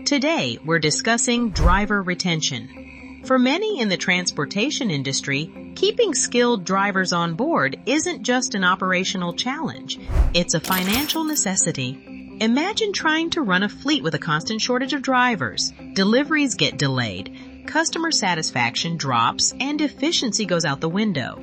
Today, we're discussing driver retention. For many in the transportation industry, keeping skilled drivers on board isn't just an operational challenge, it's a financial necessity. Imagine trying to run a fleet with a constant shortage of drivers. Deliveries get delayed, customer satisfaction drops, and efficiency goes out the window.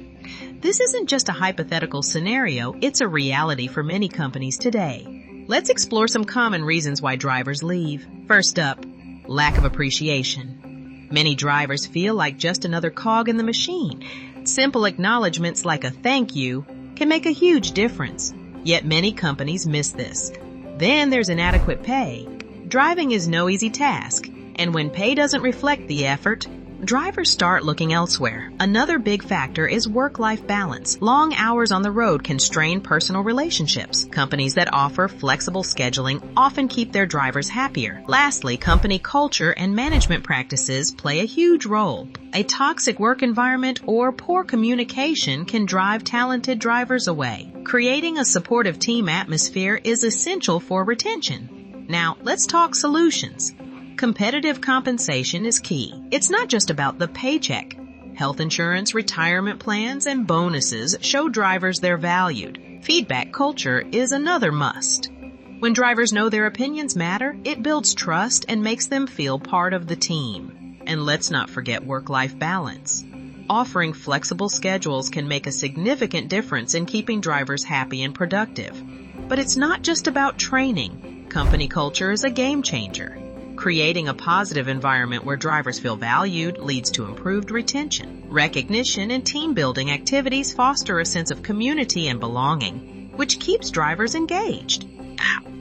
This isn't just a hypothetical scenario, it's a reality for many companies today. Let's explore some common reasons why drivers leave. First up, lack of appreciation. Many drivers feel like just another cog in the machine. Simple acknowledgments like a thank you can make a huge difference. Yet many companies miss this. Then there's inadequate pay. Driving is no easy task, and when pay doesn't reflect the effort, drivers start looking elsewhere. Another big factor is work-life balance. Long hours on the road can strain personal relationships. Companies that offer flexible scheduling often keep their drivers happier. Lastly, company culture and management practices play a huge role. A toxic work environment or poor communication can drive talented drivers away. Creating a supportive team atmosphere is essential for retention. Now, let's talk solutions. Competitive compensation is key. It's not just about the paycheck. Health insurance, retirement plans, and bonuses show drivers they're valued. Feedback culture is another must. When drivers know their opinions matter, it builds trust and makes them feel part of the team. And let's not forget work-life balance. Offering flexible schedules can make a significant difference in keeping drivers happy and productive. But it's not just about training. Company culture is a game changer. Creating a positive environment where drivers feel valued leads to improved retention. Recognition and team-building activities foster a sense of community and belonging, which keeps drivers engaged.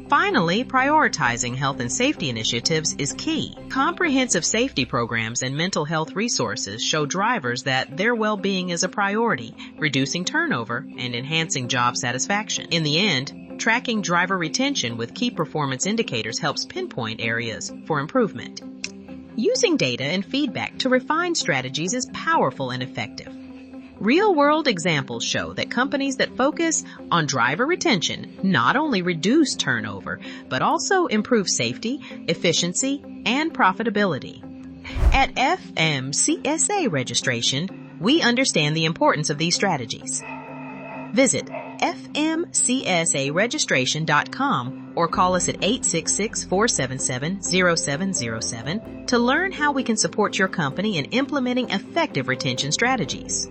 Finally, prioritizing health and safety initiatives is key. Comprehensive safety programs and mental health resources show drivers that their well-being is a priority, reducing turnover and enhancing job satisfaction. In the end, tracking driver retention with key performance indicators helps pinpoint areas for improvement. Using data and feedback to refine strategies is powerful and effective. Real-world examples show that companies that focus on driver retention not only reduce turnover, but also improve safety, efficiency, and profitability. At FMCSA Registration, we understand the importance of these strategies. Visit FMCSAregistration.com or call us at 866-477-0707 to learn how we can support your company in implementing effective retention strategies.